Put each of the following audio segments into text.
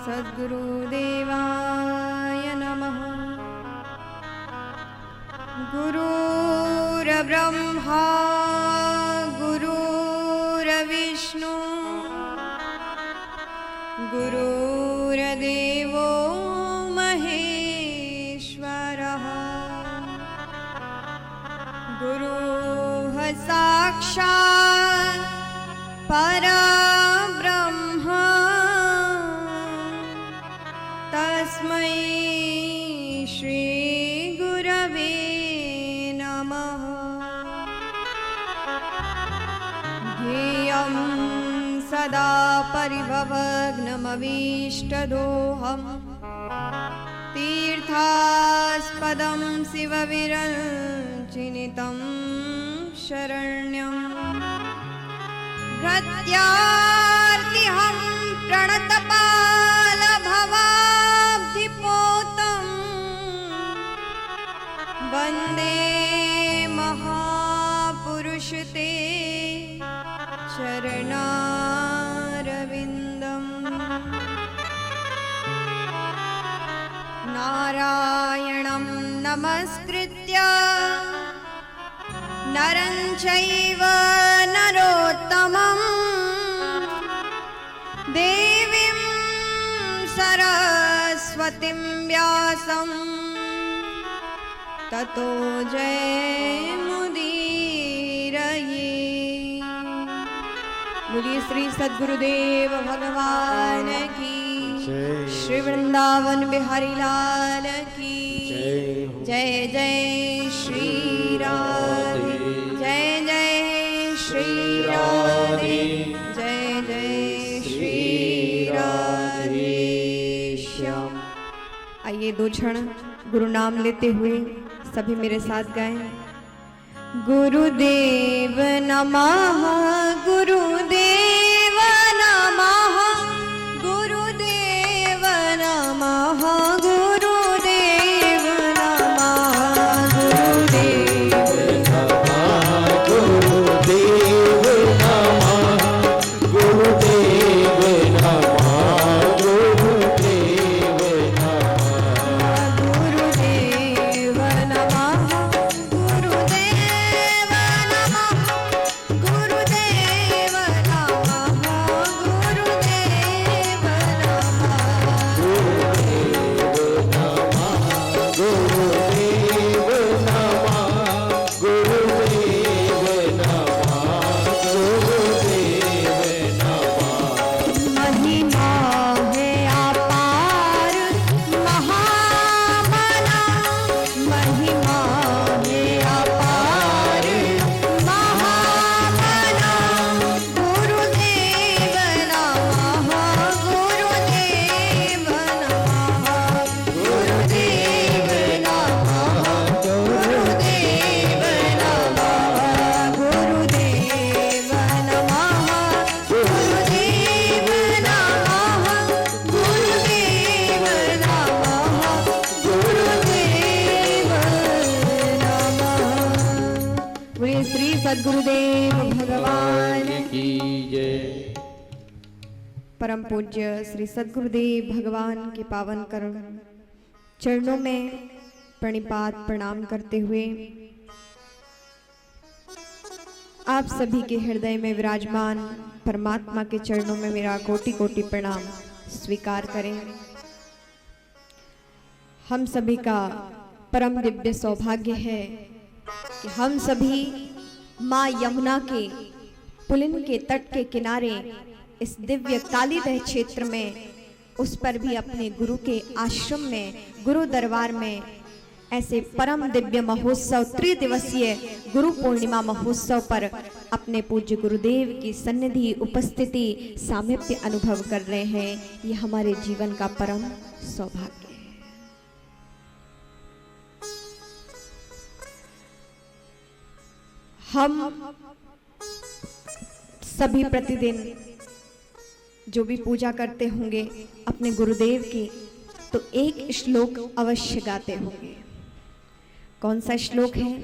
सद्गुरुदेवाय नमः। गुरुर्ब्रह्मा गुरुर्विष्णु गुरुर्देवो महेश्वरः। गुरुः साक्षात् परब्रह्म तस्मै श्री गुरवे नमः। ध्येयं सदा परिभवग्नमभीष्टदोहं तीर्थास्पदं शिवविरञ्चिनितं शरण्यम्। प्रत्यार्तिहं प्रणतपालभवाब्धिपोतं वन्दे महापुरुषते चरणारविन्दम्। नारायणं नमस्कृत्य नरं चैव नरोत्तमं देवीं सरस्वतीं व्यासं ततो जयमुदीरये। बोलिए श्री सद्गुरुदेव भगवान की, श्री वृंदावन बिहारी लाल की जय। जय श्री राधे, जय जय श्री राधे, जय जय श्री राधे श्याम। आइए दो क्षण गुरु नाम लेते हुए सभी मेरे साथ गाएं। गुरुदेव नमः, गुरुदेव नमः, गुरुदेव नमः, गुरुदेव नमः, गुरुदेव नमः, गुरुदेव नमः, गुरुदेव नमः, गुरुदेव नमः, गुरुदेव नमः, गुरुदेव नमः, गुरुदेव सद्गुरुदेव भगवान की जय। परम पूज्य श्री सद्गुरुदेव भगवान के पावन चरणों में प्रणिपात प्रणाम करते हुए आप सभी के हृदय में विराजमान परमात्मा के चरणों में मेरा कोटि कोटि प्रणाम स्वीकार करें। हम सभी का परम दिव्य सौभाग्य है कि हम सभी माँ यमुना के पुलिन के तट के किनारे इस दिव्य कालीदह क्षेत्र में, उस पर भी अपने गुरु के आश्रम में, गुरु दरबार में ऐसे परम दिव्य महोत्सव, त्रिदिवसीय गुरु पूर्णिमा महोत्सव पर अपने पूज्य गुरुदेव की सन्निधि, उपस्थिति, सामीप्य अनुभव कर रहे हैं। ये हमारे जीवन का परम सौभाग्य है। हम सभी प्रतिदिन जो भी पूजा करते होंगे अपने गुरुदेव की, तो एक श्लोक अवश्य गाते होंगे। कौन सा श्लोक है?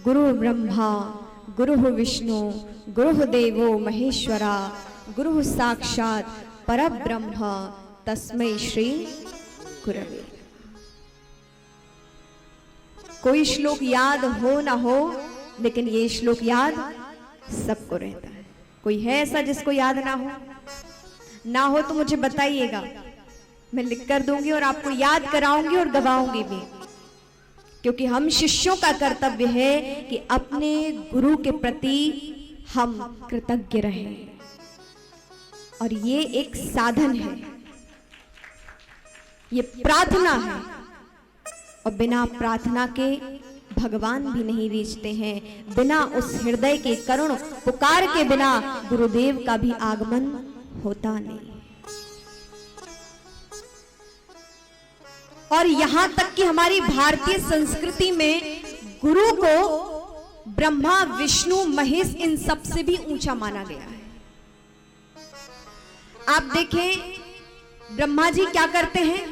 गुरु ब्रह्मा गुरु विष्णु गुरु देवो महेश्वरा गुरु साक्षात परब्रह्म तस्मै श्री गुरवे। कोई श्लोक याद हो ना हो, लेकिन ये श्लोक याद सबको रहता है। कोई है ऐसा जिसको याद ना हो? ना हो तो मुझे बताइएगा, मैं लिख कर दूंगी और आपको याद कराऊंगी और गवाऊंगी भी। क्योंकि हम शिष्यों का कर्तव्य है कि अपने गुरु के प्रति हम कृतज्ञ रहें, और ये एक साधन है, ये प्रार्थना है, और बिना प्रार्थना के भगवान भी नहीं रीझते हैं। बिना उस हृदय के करुण पुकार के बिना गुरुदेव का भी आगमन होता नहीं। और यहां तक कि हमारी भारतीय संस्कृति में गुरु को ब्रह्मा, विष्णु, महेश इन सब से भी ऊंचा माना गया है। आप देखें, ब्रह्मा जी क्या करते हैं?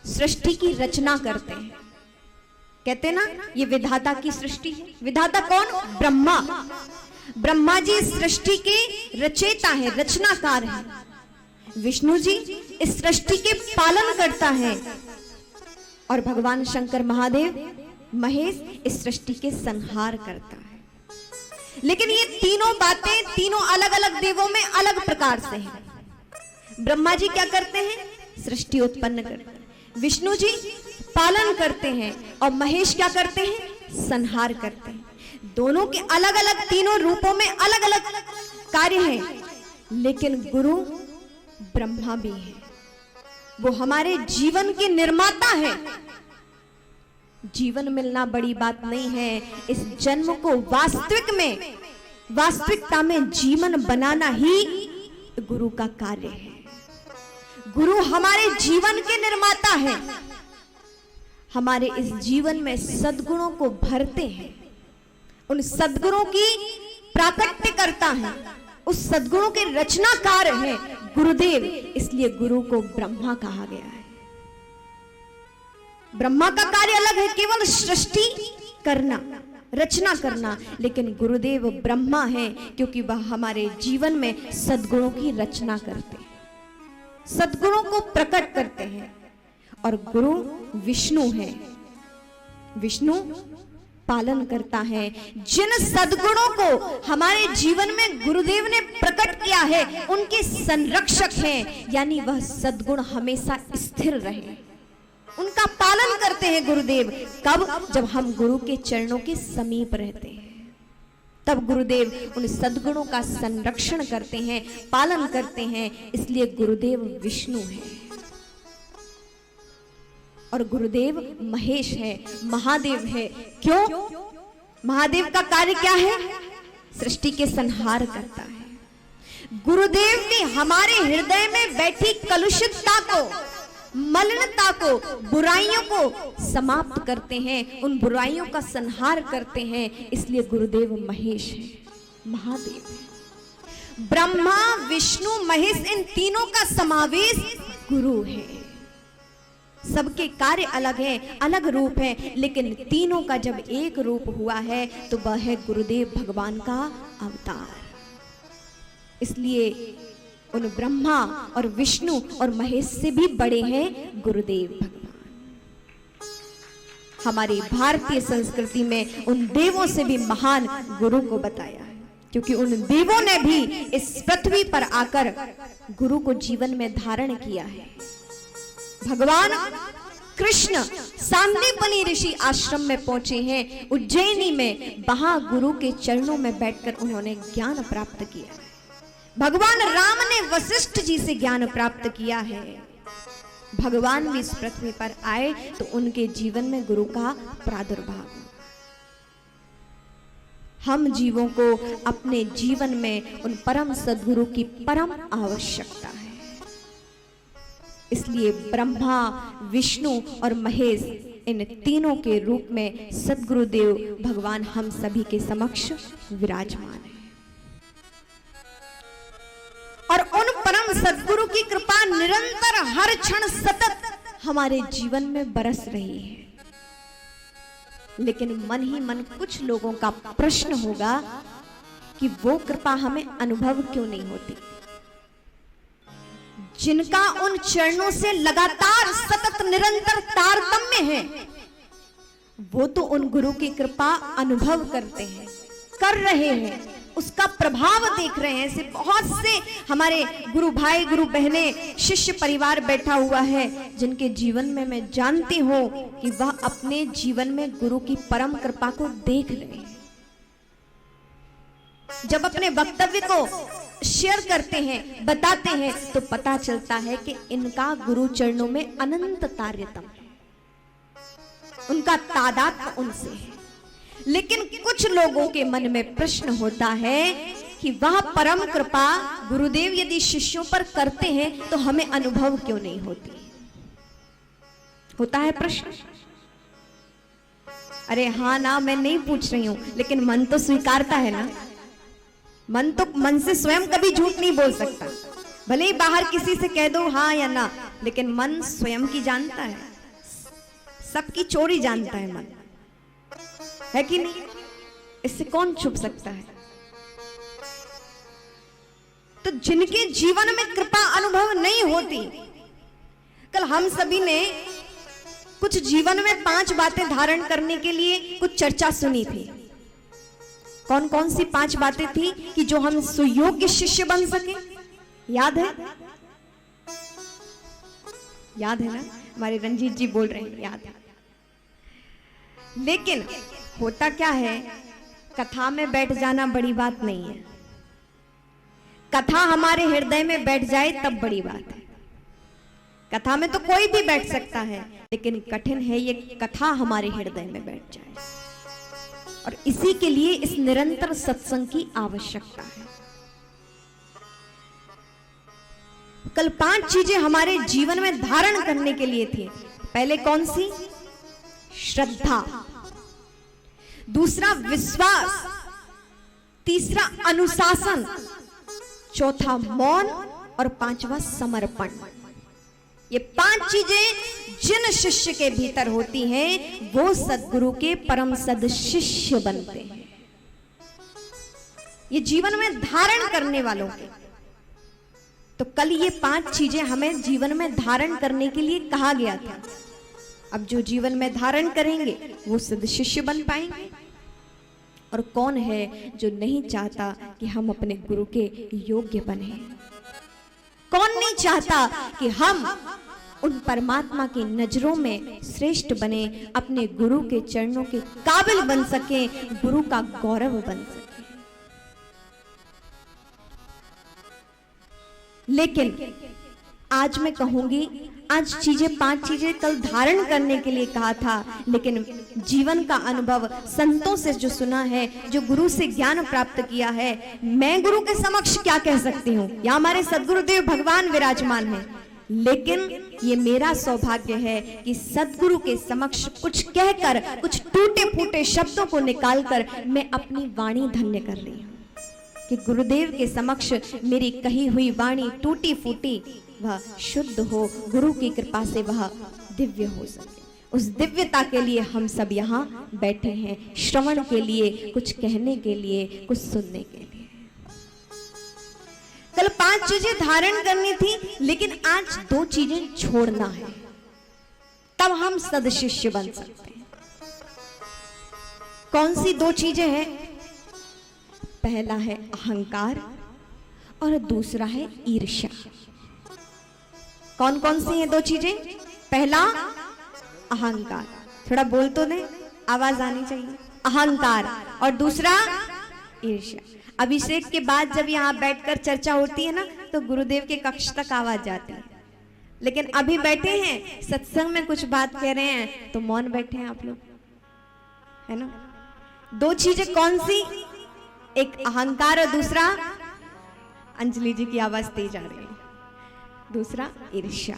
सृष्टि की रचना करते हैं। कहते ना, ये विधाता की सृष्टि है। विधाता कौन? ब्रह्मा। ब्रह्मा जी सृष्टि के रचयिता है, रचनाकार है। विष्णु जी इस सृष्टि के पालन करता है, और भगवान शंकर महादेव, महेश इस सृष्टि के संहार करता है। लेकिन ये तीनों बातें तीनों अलग अलग देवों में अलग प्रकार से हैं। ब्रह्मा जी क्या करते हैं? सृष्टि उत्पन्न करते हैं। विष्णु जी पालन करते हैं, और महेश क्या करते हैं? संहार करते हैं। दोनों के अलग अलग, तीनों रूपों में अलग अलग कार्य हैं। लेकिन गुरु ब्रह्मा भी है, वो हमारे जीवन के निर्माता है। जीवन मिलना बड़ी बात नहीं है, इस जन्म को वास्तविकता में जीवन बनाना ही गुरु का कार्य है। गुरु हमारे जीवन के निर्माता है, हमारे इस जीवन में सद्गुणों को भरते हैं, उन सद्गुणों की प्राकट्य करता है, उस सद्गुणों के रचनाकार है गुरुदेव। इसलिए गुरु को ब्रह्मा कहा गया है। ब्रह्मा का कार्य अलग है, केवल सृष्टि करना, रचना करना। लेकिन गुरुदेव ब्रह्मा है, क्योंकि वह हमारे जीवन में सद्गुणों की रचना करते हैं, सद्गुणों को प्रकट करते हैं। और गुरु विष्णु है, विष्णु पालन करता है। जिन सद्गुणों को हमारे जीवन में गुरुदेव ने प्रकट किया है, उनके संरक्षक हैं, यानी वह सद्गुण हमेशा स्थिर रहे, उनका पालन करते हैं गुरुदेव। कब? जब हम गुरु के चरणों के समीप रहते हैं, तब गुरुदेव उन सद्गुणों का संरक्षण करते हैं, पालन करते हैं। इसलिए गुरुदेव विष्णु है, और गुरुदेव महेश है, महादेव है। क्यों? महादेव का कार्य क्या है? सृष्टि के संहार करता है। गुरुदेव भी हमारे हृदय में बैठी कलुषितता को, मलिनता को, बुराइयों को समाप्त करते हैं, उन बुराइयों का संहार करते हैं। इसलिए गुरुदेव महेश है, महादेव है। ब्रह्मा, विष्णु, महेश, इन तीनों का समावेश गुरु है। सबके कार्य अलग हैं, अलग रूप हैं, लेकिन तीनों का जब एक रूप हुआ है तो वह है गुरुदेव भगवान का अवतार। इसलिए उन ब्रह्मा और विष्णु और महेश से भी बड़े हैं गुरुदेव भगवान। हमारी भारतीय संस्कृति में उन देवों से भी महान गुरु को बताया है, क्योंकि उन देवों ने भी इस पृथ्वी पर आकर गुरु को जीवन में धारण किया है। भगवान कृष्ण सांदीपनि ऋषि आश्रम में पहुंचे हैं, उज्जैनी में। वहां गुरु के चरणों में बैठकर उन्होंने ज्ञान प्राप्त किया। भगवान राम ने वशिष्ठ जी से ज्ञान प्राप्त किया है। भगवान भी इस पृथ्वी पर आए तो उनके जीवन में गुरु का प्रादुर्भाव हुआ। हम जीवों को अपने जीवन में उन परम सद्गुरु की परम आवश्यकता है। इसलिए ब्रह्मा, विष्णु और महेश, इन तीनों के रूप में सद्गुरुदेव भगवान हम सभी के समक्ष विराजमान है। और उन परम सद्गुरु की कृपा निरंतर हर क्षण सतत हमारे जीवन में बरस रही है। लेकिन मन ही मन कुछ लोगों का प्रश्न होगा कि वो कृपा हमें अनुभव क्यों नहीं होती। जिनका उन चरणों से लगातार सतत निरंतर तारतम्य है, वो तो उन गुरु की कृपा अनुभव करते हैं, कर रहे हैं, उसका प्रभाव देख रहे हैं। ऐसे बहुत से हमारे गुरु भाई, गुरु बहनें, शिष्य परिवार बैठा हुआ है जिनके जीवन में मैं जानती हूं कि वह अपने जीवन में गुरु की परम कृपा को देख रहे हैं। जब अपने वक्तव्य को शेयर करते हैं, बताते हैं, तो पता चलता है कि इनका गुरु चरणों में अनंत तारतम्य है, उनका तादात्म्य उनसे है। लेकिन कुछ लोगों के मन में प्रश्न होता है कि वह परम कृपा गुरुदेव यदि शिष्यों पर करते हैं तो हमें अनुभव क्यों नहीं होती? होता है प्रश्न। अरे हाँ ना, मैं नहीं पूछ रही हूं, लेकिन मन तो स्वीकारता है ना। मन से स्वयं कभी झूठ नहीं बोल सकता, भले ही बाहर किसी से कह दो हाँ या ना, लेकिन मन स्वयं की जानता है, सबकी चोरी जानता है मन, है कि नहीं? इससे कौन छुप सकता है? तो जिनके जीवन में कृपा अनुभव नहीं होती, कल हम सभी ने कुछ जीवन में 5 बातें धारण करने के लिए कुछ चर्चा सुनी थी। कौन कौन सी 5 बातें थी कि जो हम सुयोग्य शिष्य बन सके? याद है? याद है ना? हमारे रंजीत जी बोल रहे हैं याद है। लेकिन होता क्या है, कथा में बैठ जाना बड़ी बात नहीं है, कथा हमारे हृदय में बैठ जाए तब बड़ी बात है। कथा में तो कोई भी बैठ सकता है, लेकिन कठिन है ये कथा हमारे हृदय में बैठ जाए, और इसी के लिए इस निरंतर सत्संग की आवश्यकता है। कल 5 चीजें हमारे जीवन में धारण करने के लिए थी। पहले कौन सी? श्रद्धा, दूसरा विश्वास, तीसरा अनुशासन, चौथा मौन, और 5वां समर्पण। ये 5 चीजें जिन शिष्य के भीतर होती हैं वो सद्गुरु के परम सद शिष्य बनते हैं। ये जीवन में धारण करने वालों के। तो कल ये 5 चीजें हमें जीवन में धारण करने के लिए कहा गया था। अब जो जीवन में धारण करेंगे वो सद शिष्य बन पाएंगे। और कौन है जो नहीं चाहता कि हम अपने गुरु के योग्य बने? कौन नहीं चाहता कि हम उन परमात्मा की नजरों में श्रेष्ठ बने, अपने गुरु के चरणों के काबिल बन सके, गुरु का गौरव बन सके? लेकिन आज मैं कहूंगी, आज 5 चीजें कल धारण करने के लिए कहा था, लेकिन जीवन का अनुभव संतों से जो सुना है, जो गुरु से ज्ञान प्राप्त किया है, मैं गुरु के समक्ष क्या कह सकती हूँ? यहाँ हमारे सद्गुरुदेव भगवान विराजमान हैं, लेकिन ये मेरा सौभाग्य है कि सद्गुरु के समक्ष कुछ कहकर, कुछ टूटे फूटे शब्दों को निकालकर मैं अपनी वाणी धन्य कर रही हूँ कि गुरुदेव के समक्ष मेरी कही हुई वाणी टूटी फूटी वह शुद्ध हो, गुरु की कृपा से वह दिव्य हो सके। उस दिव्यता के लिए हम सब यहाँ बैठे हैं, श्रवण के लिए, कुछ कहने के लिए, कुछ सुनने के लिए। कल 5 चीजें धारण करनी थी, लेकिन आज 2 चीजें छोड़ना है, तब हम सदशिष्य बन सकते हैं। कौन सी 2 चीजें हैं? पहला है अहंकार और दूसरा है ईर्ष्या। कौन कौन सी हैं 2 चीजें? पहला अहंकार, थोड़ा बोल तो दे, आवाज आनी चाहिए। अहंकार, और दूसरा ईर्ष्या। अभिषेक के बाद जब यहाँ बैठकर चर्चा होती है ना, तो गुरुदेव के कक्ष तक आवाज जाती है, लेकिन अभी बैठे हैं सत्संग में कुछ बात कह रहे हैं तो मौन बैठे हैं आप लोग, है ना? 2 चीजें कौन सी? एक अहंकार और दूसरा, अंजलि जी की आवाज तेज आ रही है, दूसरा ईर्ष्या।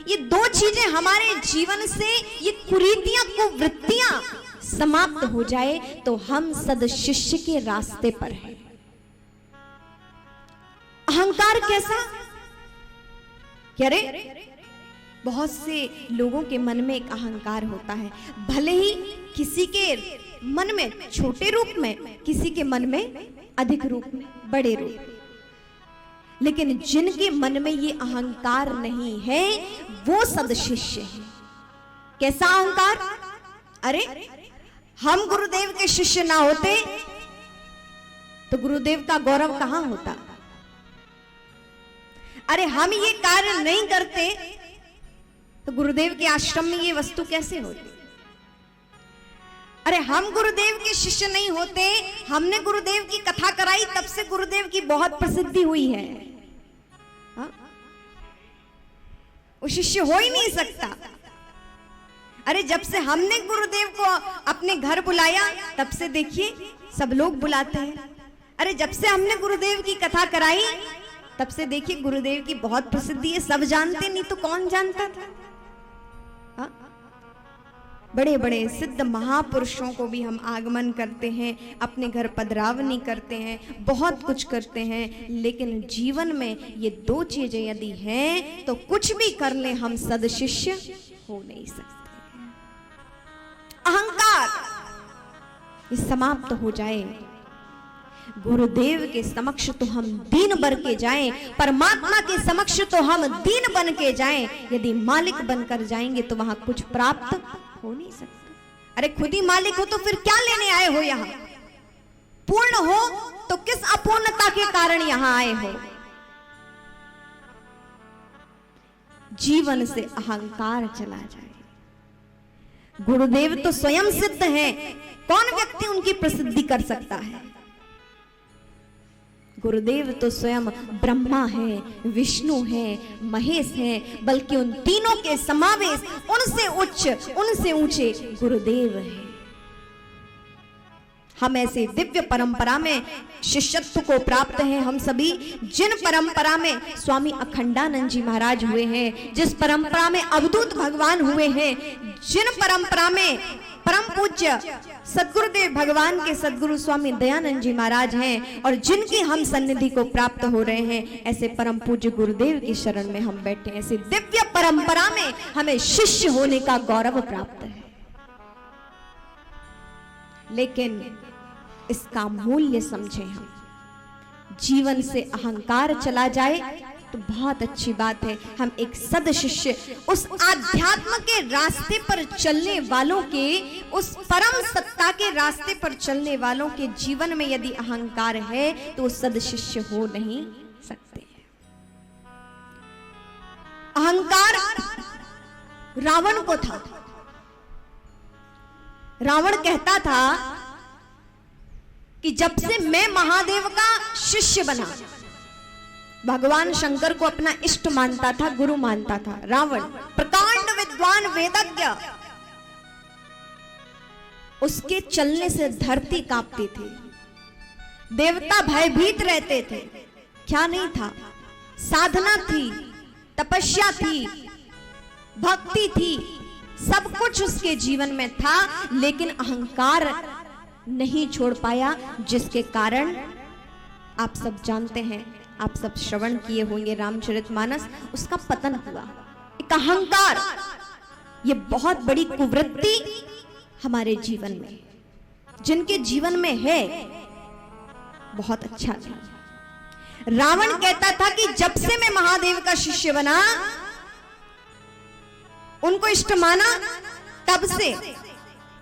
ये 2 चीजें हमारे जीवन से, ये कुरीतियां, कुवृत्तियां समाप्त हो जाए तो हम सदशिष्य के रास्ते पर हैं। अहंकार कैसा? क्या रे? बहुत से लोगों के मन में एक अहंकार होता है, भले ही किसी के मन में छोटे रूप में, किसी के मन में अधिक रूप में, बड़े रूप में। लेकिन जिनके मन में ये अहंकार नहीं है वो सदशिष्य है। कैसा अहंकार? अरे हम गुरुदेव के शिष्य ना होते तो गुरुदेव का गौरव कहां होता? अरे हम ये कार्य नहीं करते तो गुरुदेव के आश्रम में ये वस्तु कैसे होती? अरे हम गुरुदेव के शिष्य नहीं होते, हमने गुरुदेव की कथा कराई तब से गुरुदेव की बहुत प्रसिद्धि हुई है। हा? वो शिष्य हो ही नहीं सकता। अरे जब से हमने गुरुदेव को अपने घर बुलाया तब से देखिए सब लोग बुलाते हैं। अरे जब से हमने गुरुदेव की कथा कराई तब से देखिए गुरुदेव की बहुत प्रसिद्धि है, सब जानते, नहीं तो कौन जानता था? हा? बड़े बड़े सिद्ध महापुरुषों को भी हम आगमन करते हैं, अपने घर पधरावनी करते हैं, बहुत कुछ करते हैं, लेकिन जीवन में ये दो चीजें यदि हैं तो कुछ भी कर ले हम सदशिष्य हो नहीं सकते। अहंकार ये समाप्त हो जाए, गुरुदेव के समक्ष तो हम दीन बन के जाएं, परमात्मा के समक्ष तो हम दीन बन के जाएं। यदि मालिक बनकर जाएंगे तो वहां कुछ प्राप्त हो नहीं सकता। अरे खुद ही मालिक हो तो फिर क्या लेने आए हो यहां? पूर्ण हो तो किस अपूर्णता के कारण यहां आए हो? जीवन से अहंकार चला जाए। गुरुदेव तो स्वयं सिद्ध हैं, कौन व्यक्ति उनकी प्रसिद्धि कर सकता है? गुरुदेव तो स्वयं ब्रह्मा है, विष्णु है, महेश है, बल्कि उन तीनों के समावेश, उनसे उच्च, उनसे ऊंचे गुरुदेव है। हम ऐसे दिव्य परंपरा में शिष्यत्व को प्राप्त हैं हम सभी, जिन परंपरा में स्वामी अखंडानंद जी महाराज हुए हैं, जिस परंपरा में अवधूत भगवान हुए हैं, जिन परंपरा में परम पूज्य सद्गुरुदेव भगवान के सद्गुरु स्वामी दयानंद जी महाराज हैं और जिनकी हम सन्निधि को प्राप्त हो रहे हैं, ऐसे परम पूज्य गुरुदेव की शरण में हम बैठे हैं। ऐसे दिव्य परंपरा में हमें शिष्य होने का गौरव प्राप्त है, लेकिन इसका मूल्य समझें हम। जीवन से अहंकार चला जाए तो बहुत अच्छी बात है। हम एक सद शिष्य, उस आध्यात्म के रास्ते पर चलने वालों के, उस परम सत्ता के रास्ते पर चलने वालों के जीवन में यदि अहंकार है तो सद शिष्य हो नहीं सकते। अहंकार रावण को था। रावण कहता था कि जब से मैं महादेव का शिष्य बना, भगवान शंकर को अपना इष्ट मानता था, गुरु मानता था। रावण प्रकांड विद्वान वेदज्ञ, उसके चलने से धरती कांपती थी, देवता भयभीत रहते थे। क्या नहीं था? साधना थी, तपस्या थी, भक्ति थी, सब कुछ उसके जीवन में था, लेकिन अहंकार नहीं छोड़ पाया, जिसके कारण आप सब जानते हैं, आप सब श्रवण किए होंगे रामचरितमानस, उसका पतन हुआ। एक अहंकार, ये बहुत बड़ी कुवृत्ति हमारे जीवन में, जिनके जीवन में है, बहुत अच्छा था। रावण कहता था कि जब से मैं महादेव का शिष्य बना, उनको इष्ट माना, तब से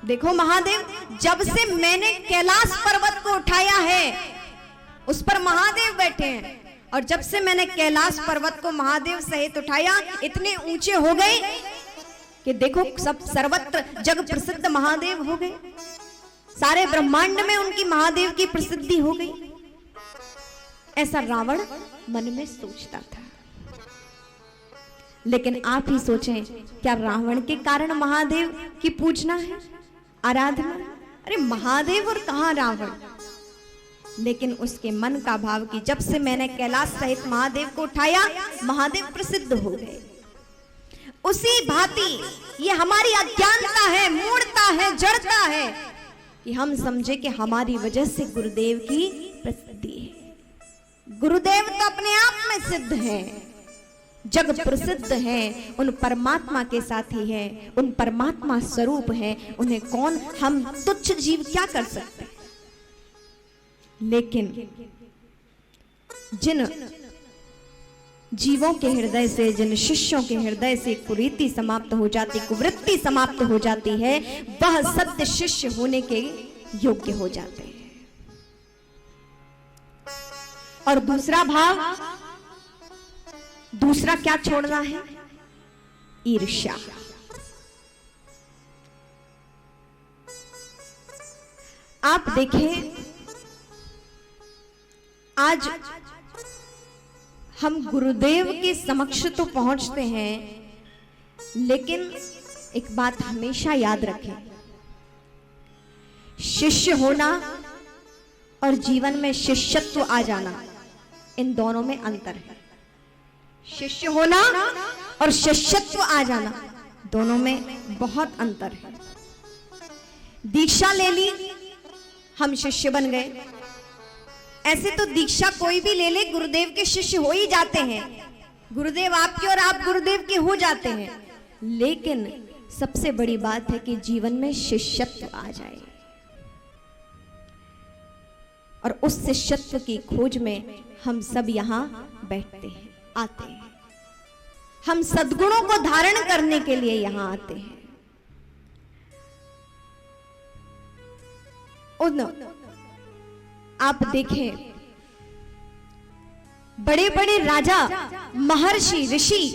देखो महादेव, जब से मैंने कैलाश पर्वत को उठाया है, उस पर महादेव बैठे हैं, और जब से मैंने कैलाश पर्वत को महादेव सहित उठाया, इतने ऊंचे हो गए कि देखो सब सर्वत्र जग प्रसिद्ध महादेव हो गए, सारे ब्रह्मांड में उनकी महादेव की प्रसिद्धि हो गई। ऐसा रावण मन में सोचता था। लेकिन आप ही सोचें, क्या रावण के कारण महादेव की पूजना है, आराधना? अरे महादेव और कहां रावण। लेकिन उसके मन का भाव कि जब से मैंने कैलाश सहित महादेव को उठाया, महादेव प्रसिद्ध हो गए। उसी भांति ये हमारी अज्ञानता है, मूढ़ता है, जड़ता है कि हम समझे कि हमारी वजह से गुरुदेव की प्रसिद्धि है। गुरुदेव तो अपने आप में सिद्ध है, जग प्रसिद्ध है, उन परमात्मा के साथी है, उन परमात्मा स्वरूप है, उन्हें कौन, हम तुच्छ जीव क्या कर सकते हैं? लेकिन जिन जीवों के हृदय से, जिन शिष्यों के हृदय से कुरीति समाप्त हो जाती, कुवृत्ति समाप्त हो जाती है, वह सत्य शिष्य होने के योग्य हो जाते हैं। और दूसरा भाव, दूसरा क्या छोड़ना है? ईर्ष्या। आप देखें, आज हम गुरुदेव के समक्ष तो पहुंचते हैं, लेकिन एक बात हमेशा याद रखें, शिष्य होना और जीवन में शिष्यत्व आ जाना, इन दोनों में अंतर है। शिष्य होना और शिष्यत्व आ जाना, दोनों में बहुत अंतर है। दीक्षा ले ली, हम शिष्य बन गए। ऐसे तो दीक्षा कोई भी ले ले, गुरुदेव के शिष्य हो ही जाते हैं, गुरुदेव आपके और आप गुरुदेव के हो जाते हैं। लेकिन सबसे बड़ी बात है कि जीवन में शिष्यत्व आ जाए, और उस शिष्यत्व की खोज में हम सब यहां बैठते हैं, आते हैं। हम सद्गुणों को धारण करने के लिए यहां आते हैं। आप देखें, बड़े बड़े राजा, महर्षि, ऋषि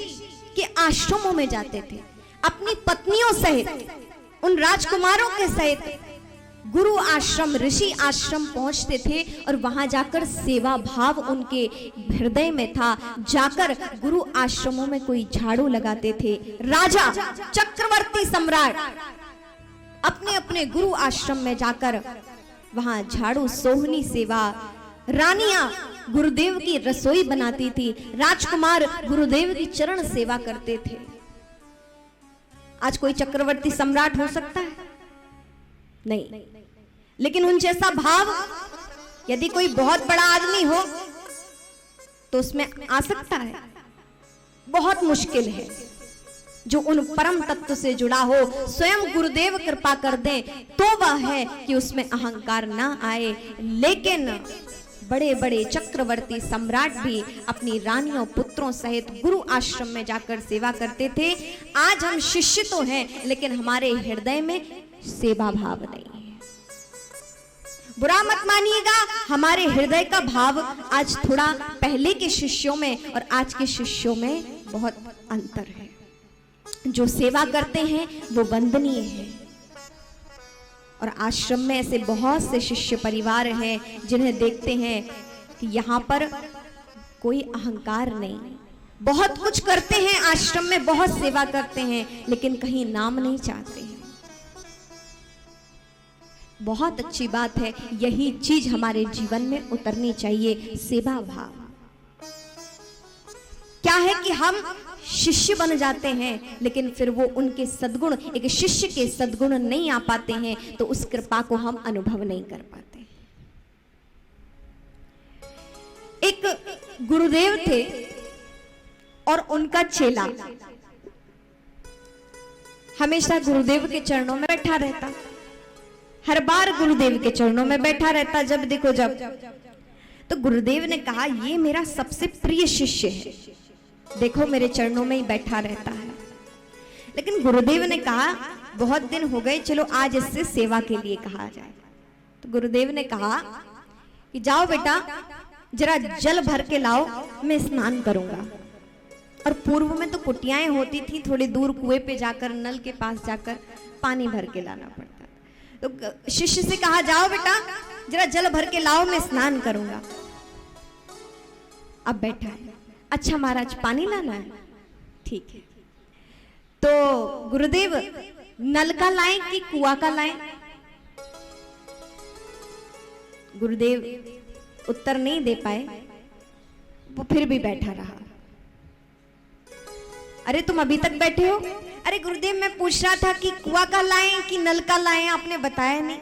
के आश्रमों में जाते थे, अपनी पत्नियों सहित, उन राजकुमारों के सहित गुरु आश्रम, ऋषि आश्रम पहुंचते थे, और वहां जाकर सेवा भाव उनके हृदय में था। जाकर गुरु आश्रमों में कोई झाड़ू लगाते थे। राजा, चक्रवर्ती सम्राट अपने अपने गुरु आश्रम में जाकर वहां झाड़ू, सोहनी सेवा, रानियां गुरुदेव की रसोई बनाती थी, राजकुमार गुरुदेव की चरण सेवा करते थे। आज कोई चक्रवर्ती सम्राट हो सकता है? नहीं। लेकिन उन जैसा भाव यदि कोई बहुत बड़ा आदमी हो तो उसमें आ सकता है? बहुत मुश्किल है। जो उन परम तत्व से जुड़ा हो, स्वयं गुरुदेव कृपा कर दें तो वह है कि उसमें अहंकार ना आए। लेकिन बड़े बड़े चक्रवर्ती सम्राट भी अपनी रानियों, पुत्रों सहित गुरु आश्रम में जाकर सेवा करते थे। आज हम शिष्य तो हैं, लेकिन हमारे हृदय में सेवा भाव नहीं है। बुरा मत मानिएगा, हमारे हृदय का भाव आज थोड़ा पहले के शिष्यों में और आज के शिष्यों में बहुत अंतर है। जो सेवा करते हैं वो वंदनीय है, और आश्रम में ऐसे बहुत से शिष्य परिवार हैं जिन्हें देखते हैं कि यहाँ पर कोई अहंकार नहीं, बहुत कुछ करते हैं, आश्रम में बहुत सेवा करते हैं, लेकिन कहीं नाम नहीं चाहते हैं। बहुत अच्छी बात है, यही चीज हमारे जीवन में उतरनी चाहिए, सेवा भाव। क्या है कि हम शिष्य बन जाते हैं, लेकिन फिर वो उनके सद्गुण, एक शिष्य के सद्गुण नहीं आ पाते हैं, तो उस कृपा को हम अनुभव नहीं कर पाते। एक गुरुदेव थे और उनका चेला हमेशा गुरुदेव के चरणों में बैठा रहता, हर बार गुरुदेव के चरणों में बैठा रहता, जब देखो जब। तो गुरुदेव ने कहा, ये मेरा सबसे प्रिय शिष्य है, देखो मेरे चरणों में ही बैठा रहता है। लेकिन गुरुदेव ने कहा, बहुत दिन हो गए, चलो आज इससे सेवा के लिए कहा जाए। तो गुरुदेव ने कहा कि जाओ बेटा, जरा जल भर के लाओ, मैं स्नान करूंगा। और पूर्व में तो कुटियाएं होती थी, थोड़ी दूर कुएं पे जाकर, नल के पास जाकर पानी भर के लाना पड़ता। तो शिष्य से कहा, जाओ बेटा जरा जल भर के लाओ, मैं स्नान करूंगा। अब बैठा है, अच्छा महाराज पानी लाना है, ठीक है। तो गुरुदेव नल का लाएं कि कुआं का लाएं? गुरुदेव उत्तर नहीं दे पाए, वो फिर भी बैठा रहा। अरे तुम अभी तक बैठे हो? अरे गुरुदेव मैं पूछ रहा था कि कुआं का लाएं कि नल का लाएं, आपने बताया नहीं।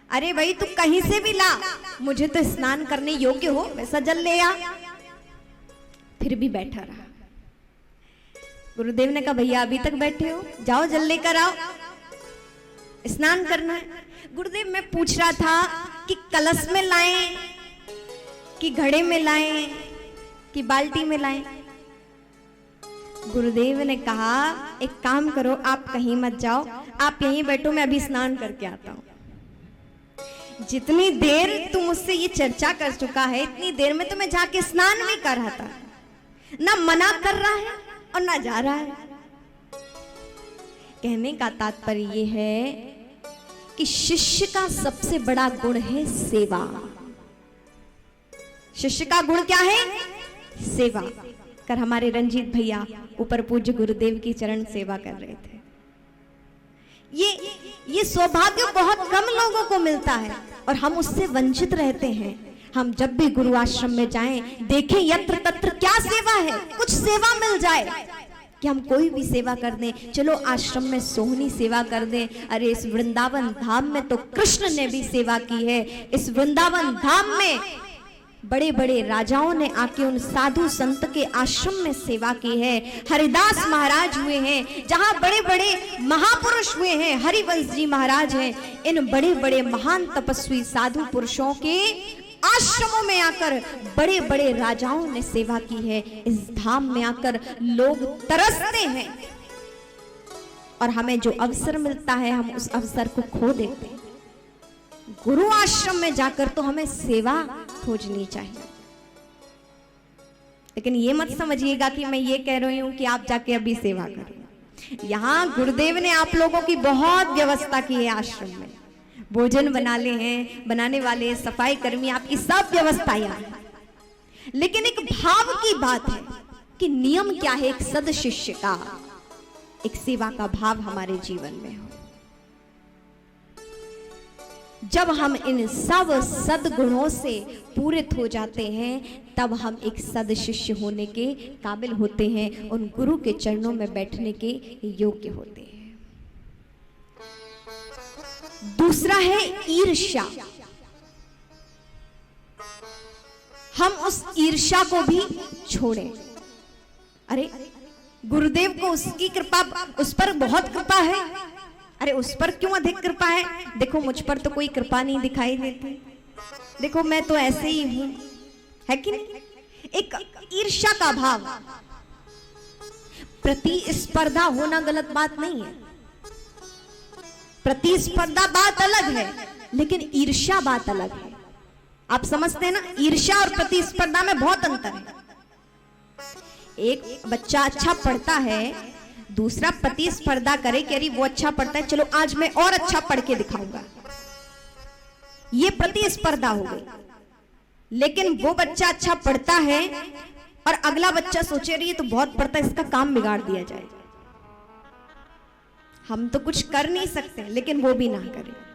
अरे भाई तू कहीं से भी ला, मुझे तो स्नान करने योग्य हो वैसा जल ले आ। फिर भी बैठा रहा। गुरुदेव ने कहा, भैया अभी तक बैठे हो, जाओ जल लेकर आओ, स्नान करना है। गुरुदेव मैं पूछ रहा था कि कलश में लाएं कि घड़े में लाएं कि बाल्टी में लाएं? गुरुदेव ने कहा एक काम करो, आप कहीं मत जाओ, आप यहीं बैठो, मैं अभी स्नान करके आता हूं। जितनी देर तू मुझसे ये चर्चा कर चुका है, इतनी देर में तो मैं जाके स्नान भी कर रहा था। ना मना कर रहा है और ना जा रहा है। कहने का तात्पर्य ये है कि शिष्य का सबसे बड़ा गुण है सेवा। शिष्य का गुण क्या है? सेवा। कर हमारे रंजीत भैया ऊपर पूज्य गुरुदेव की चरण सेवा कर रहे थे। ये सौभाग्य बहुत कम लोगों को मिलता है और हम उससे वंचित रहते हैं। हम जब भी गुरु आश्रम में जाएं, देखें यत्र तत्र क्या सेवा है, कुछ सेवा मिल जाए कि हम कोई भी सेवा कर दें। चलो आश्रम में सोहनी सेवा कर दें। अरे इस वृंदावन धाम में तो कृष्ण ने भी सेवा की है। इस वृंदावन धाम में बड़े बड़े राजाओं ने आके उन साधु संत के आश्रम में सेवा की है। हरिदास महाराज हुए हैं, जहां बड़े बड़े महापुरुष हुए हैं, हरिवंश जी महाराज हैं। इन बड़े बड़े महान तपस्वी साधु पुरुषों के आश्रमों में आकर बड़े बड़े राजाओं ने सेवा की है। इस धाम में आकर लोग तरसते हैं और हमें जो अवसर मिलता है हम उस अवसर को खो देते हैं। गुरु आश्रम में जाकर तो हमें सेवा खोजनी चाहिए। लेकिन ये मत समझिएगा कि मैं ये कह रही हूं कि आप जाके अभी सेवा करें। यहां गुरुदेव ने आप लोगों की बहुत व्यवस्था की है। आश्रम में भोजन बनाने वाले, सफाई कर्मी, आपकी सब व्यवस्था यहाँ है। लेकिन एक भाव की बात है कि नियम क्या है एक सद शिष्य का, एक सेवा का भाव हमारे जीवन में हो। जब हम इन सब सद्गुणों से पूरित हो जाते हैं तब हम एक सद शिष्य होने के काबिल होते हैं, उन गुरु के चरणों में बैठने के योग्य होते हैं। दूसरा है ईर्ष्या। हम उस ईर्ष्या को भी छोड़ें। अरे गुरुदेव को उसकी कृपा, उस पर बहुत कृपा है, अरे उस पर क्यों अधिक कृपा है? देखो मुझ पर तो कोई कृपा नहीं दिखाई देती, देखो मैं तो ऐसे ही हूं, है कि नहीं? एक ईर्ष्या का भाव। प्रतिस्पर्धा होना गलत बात नहीं है, प्रतिस्पर्धा बात अलग है, लेकिन ईर्ष्या बात अलग है। आप समझते हैं ना, ईर्ष्या और प्रतिस्पर्धा में बहुत अंतर है। एक बच्चा अच्छा पढ़ता है, दूसरा प्रतिस्पर्धा करे कि अरे वो अच्छा पढ़ता है, चलो आज मैं और अच्छा पढ़ के दिखाऊंगा, ये प्रतिस्पर्धा हो गई। लेकिन वो बच्चा अच्छा पढ़ता है और अगला बच्चा सोचे रही है तो बहुत पढ़ता है, इसका काम बिगाड़ दिया जाए। हम तो कुछ कर नहीं सकते, लेकिन वो भी ना करे,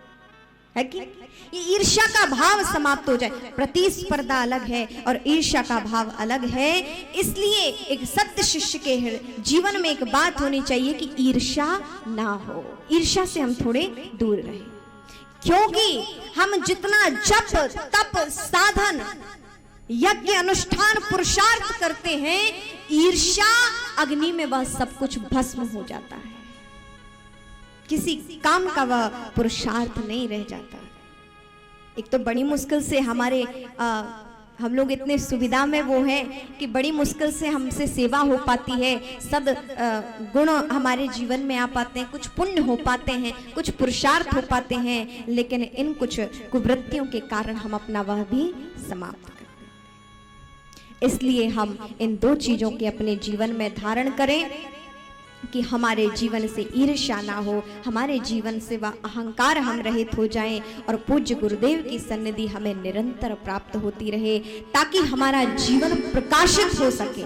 है कि ये ईर्ष्या का भाव समाप्त हो जाए। प्रतिस्पर्धा अलग है और ईर्ष्या का भाव अलग है। इसलिए एक सत्य शिष्य के जीवन में एक बात होनी चाहिए कि ईर्ष्या ना हो। ईर्ष्या से हम थोड़े दूर रहें, क्योंकि हम जितना जप तप साधन यज्ञ अनुष्ठान पुरुषार्थ करते हैं, ईर्ष्या अग्नि में वह सब कुछ भस्म हो जाता है। किसी काम का वह पुरुषार्थ नहीं रह जाता। एक तो बड़ी मुश्किल से हम लोग इतने सुविधा में वो हैं कि बड़ी मुश्किल से हमसे सेवा हो पाती है, सद गुण हमारे जीवन में आ पाते हैं, कुछ पुण्य हो पाते हैं, कुछ पुरुषार्थ हो पाते हैं, लेकिन इन कुछ कुवृत्तियों के कारण हम अपना वह भी समाप्त करते हैं। इसलिए हम इन दो चीजों के अपने जीवन में धारण करें कि हमारे जीवन से ईर्ष्या ना हो, हमारे जीवन से वह अहंकार हम रहित हो जाएं और पूज्य गुरुदेव की सन्निधि हमें निरंतर प्राप्त होती रहे, ताकि हमारा जीवन प्रकाशित हो सके।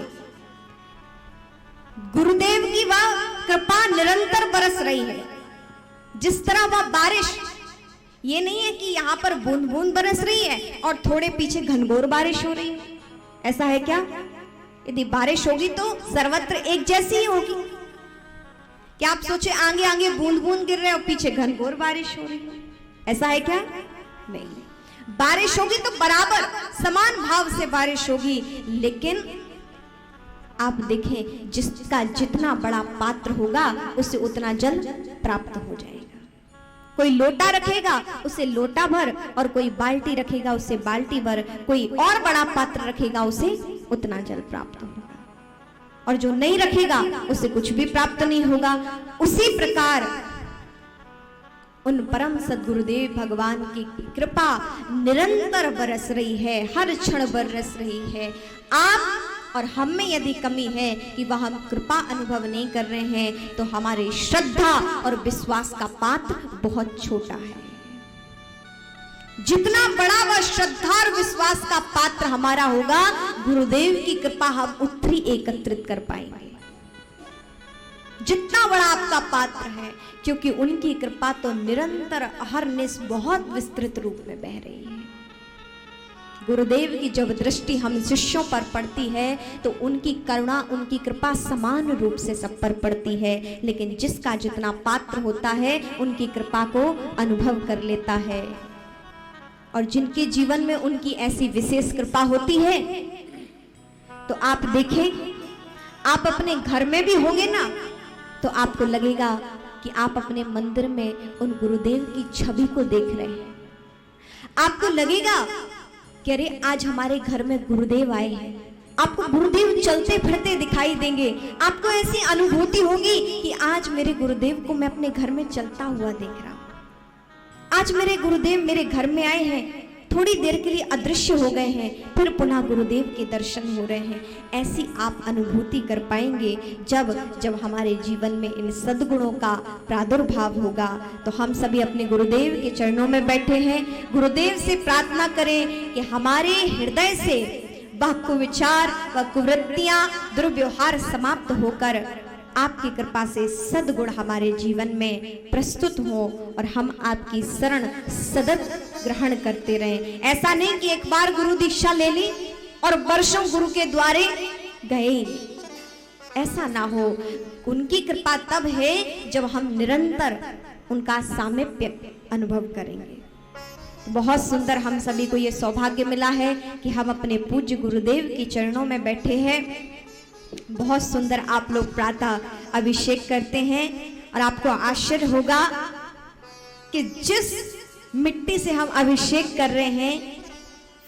गुरुदेव की वह कृपा निरंतर बरस रही है। जिस तरह वह बारिश, ये नहीं है कि यहाँ पर बूंद बूंद बरस रही है और थोड़े पीछे घनघोर बारिश हो रही है, ऐसा है क्या? यदि बारिश होगी तो सर्वत्र एक जैसी ही होगी। क्या आप सोचे आगे आगे बूंद बूंद गिर रहे और पीछे घनघोर बारिश हो रही है, ऐसा है क्या? नहीं, बारिश होगी तो बराबर समान भाव से बारिश होगी। लेकिन आप देखें, जिसका जितना बड़ा पात्र होगा उसे उतना जल प्राप्त हो जाएगा। कोई लोटा रखेगा उसे लोटा भर, और कोई बाल्टी रखेगा उसे बाल्टी भर, कोई और बड़ा पात्र रखेगा उसे उतना जल प्राप्त होगा। और जो नहीं रखेगा उसे कुछ भी प्राप्त नहीं होगा। उसी प्रकार उन परम सद्गुरुदेव भगवान की कृपा निरंतर बरस रही है, हर क्षण बरस रही है। आप और हम में यदि कमी है कि वह हम कृपा अनुभव नहीं कर रहे हैं, तो हमारे श्रद्धा और विश्वास का पात्र बहुत छोटा है। जितना बड़ा वह श्रद्धा और विश्वास का पात्र हमारा होगा, गुरुदेव की कृपा हम उतनी एकत्रित कर पाएंगे। जितना बड़ा आपका पात्र है, क्योंकि उनकी कृपा तो निरंतर अहरनिश बहुत विस्तृत रूप में बह रही है। गुरुदेव की जब दृष्टि हम शिष्यों पर पड़ती है तो उनकी करुणा, उनकी कृपा समान रूप से सब पर पड़ती है। लेकिन जिसका जितना पात्र होता है उनकी कृपा को अनुभव कर लेता है। और जिनके जीवन में उनकी ऐसी विशेष कृपा होती है, तो आप देखें, आप अपने घर में भी होंगे ना, तो आपको लगेगा कि आप अपने मंदिर में उन गुरुदेव की छवि को देख रहे हैं। आपको लगेगा कि अरे आज हमारे घर में गुरुदेव आए हैं। आपको गुरुदेव चलते फिरते दिखाई देंगे। आपको ऐसी अनुभूति होगी कि आज मेरे गुरुदेव को मैं अपने घर में चलता हुआ देख रहा हूं। आज मेरे गुरुदेव मेरे घर में आए हैं, थोड़ी देर के लिए अदृश्य हो गए हैं, फिर पुनः गुरुदेव के दर्शन हो रहे हैं। ऐसी आप अनुभूति कर पाएंगे जब हमारे जीवन में इन सद्गुणों का प्रादुर्भाव होगा। तो हम सभी अपने गुरुदेव के चरणों में बैठे हैं। गुरुदेव से प्रार्थना करें कि हमारे हृदय से वह कुविचार, वह कुवृत्तियां, दुर्व्यवहार समाप्त होकर आपकी कृपा से सद्गुण हमारे जीवन में प्रस्तुत हो और हम आपकी शरण सतत ग्रहण करते रहें। ऐसा नहीं कि एक बार गुरु दीक्षा ले ली और वर्षों गुरु के द्वारे गए, ऐसा ना हो। उनकी कृपा तब है जब हम निरंतर उनका सामीप्य अनुभव करेंगे। बहुत सुंदर हम सभी को ये सौभाग्य मिला है कि हम अपने पूज्य गुरुदेव के चरणों में बैठे हैं। बहुत सुंदर आप लोग प्रातः अभिषेक करते हैं और आपको आश्चर्य होगा कि जिस मिट्टी से हम अभिषेक कर रहे हैं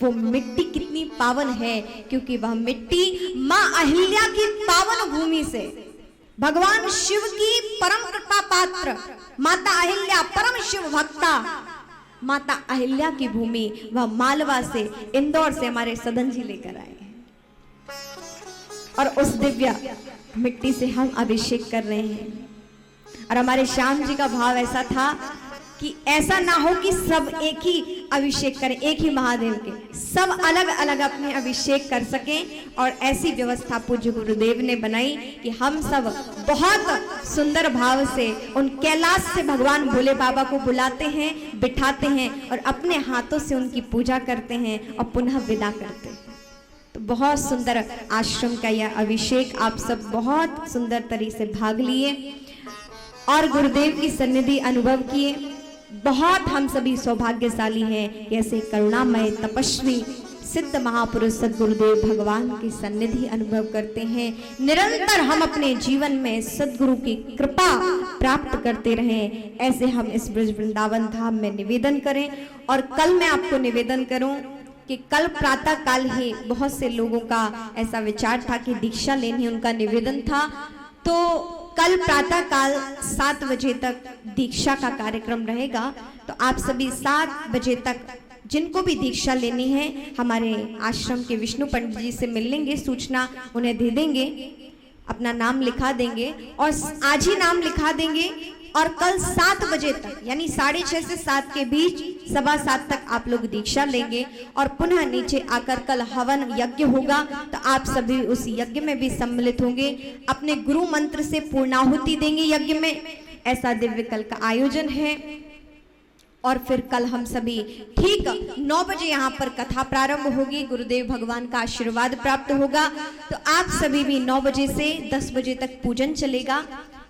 वो मिट्टी कितनी पावन है, क्योंकि वह मिट्टी मां अहिल्या की पावन भूमि से, भगवान शिव की परम कृपा पात्र माता अहिल्या, परम शिव भक्ता माता अहिल्या की भूमि, वह मालवा से, इंदौर से हमारे सदन जी लेकर आए हैं और उस दिव्य मिट्टी से हम अभिषेक कर रहे हैं। और हमारे श्याम जी का भाव ऐसा था कि ऐसा ना हो कि सब एक ही अभिषेक करें, एक ही महादेव के, सब अलग अलग अपने अभिषेक कर सकें। और ऐसी व्यवस्था पूज्य गुरुदेव ने बनाई कि हम सब बहुत सुंदर भाव से उन कैलाश से भगवान भोले बाबा को बुलाते हैं, बिठाते हैं और अपने हाथों से उनकी पूजा करते हैं और पुनः विदा करते हैं। तो बहुत सुंदर आश्रम का यह अभिषेक, आप सब बहुत सुंदर तरीके से भाग लिए और गुरुदेव की सन्निधि अनुभव किए। बहुत हम सभी सौभाग्यशाली हैं, ऐसे करुणामय तपस्वी सिद्ध महापुरुष सद्गुरुदेव भगवान की सन्निधि अनुभव करते हैं। निरंतर हम अपने जीवन में सद्गुरु की कृपा प्राप्त करते रहें, ऐसे हम इस ब्रज वृंदावन धाम में निवेदन करें। और कल मैं आपको निवेदन करूं कि कल प्रातः काल ही बहुत से लोगों का ऐसा विचार था कि दीक्षा लेनी, उनका निवेदन था। तो कल प्रातः काल 7 बजे तक दीक्षा का कार्यक्रम रहेगा। तो आप सभी 7 बजे तक जिनको भी दीक्षा लेनी है हमारे आश्रम के विष्णु पंडित जी से मिल लेंगे, सूचना उन्हें दे देंगे, अपना नाम लिखा देंगे और आज ही नाम लिखा देंगे। और कल 7 बजे तक यानी 6:30 से 7 के बीच 7:15 तक आप लोग दीक्षा लेंगे और पुनः नीचे आकर कल हवन यज्ञ होगा। तो आप सभी उस यज्ञ में भी सम्मिलित होंगे, अपने गुरु मंत्र से पूर्णाहुति देंगे यज्ञ में। ऐसा दिव्य कल का आयोजन है। और फिर कल हम सभी ठीक 9 बजे यहाँ पर कथा प्रारंभ होगी, गुरुदेव भगवान का आशीर्वाद प्राप्त होगा। तो आप सभी भी 9 बजे से 10 बजे तक पूजन चलेगा,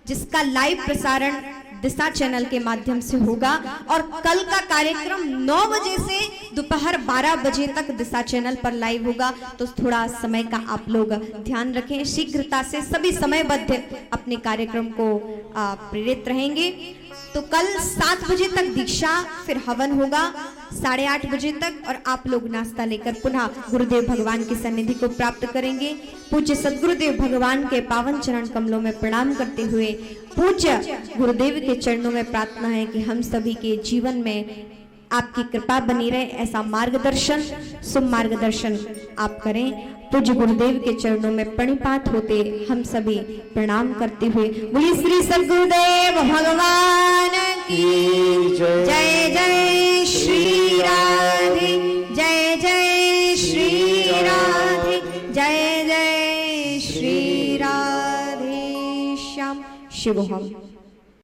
जिसका लाइव प्रसारण दिशा चैनल के माध्यम से होगा। और कल का कार्यक्रम 9 बजे से दोपहर 12 बजे तक दिशा चैनल पर लाइव होगा। तो थोड़ा समय का आप लोग ध्यान रखें, शीघ्रता से सभी समयबद्ध अपने कार्यक्रम को प्रेरित रहेंगे। तो कल 7 बजे तक दीक्षा, फिर हवन होगा 8:30 बजे तक, और आप लोग नाश्ता लेकर पुनः गुरुदेव भगवान की सन्निधि को प्राप्त करेंगे। पूज्य सद्गुरुदेव भगवान के पावन चरण कमलों में प्रणाम करते हुए पूज्य गुरुदेव के चरणों में प्रार्थना है कि हम सभी के जीवन में आपकी कृपा बनी रहे, ऐसा मार्गदर्शन, शुभ मार्गदर्शन आप करें। पूज्य गुरुदेव के चरणों में प्रणिपात होते हम सभी प्रणाम करते हुए बोलिए श्री सद्गुरुदेव भगवान की जय। जय श्री राधे, जय जय श्री राधे, जय जय श्री राधे श्याम शिवोहम।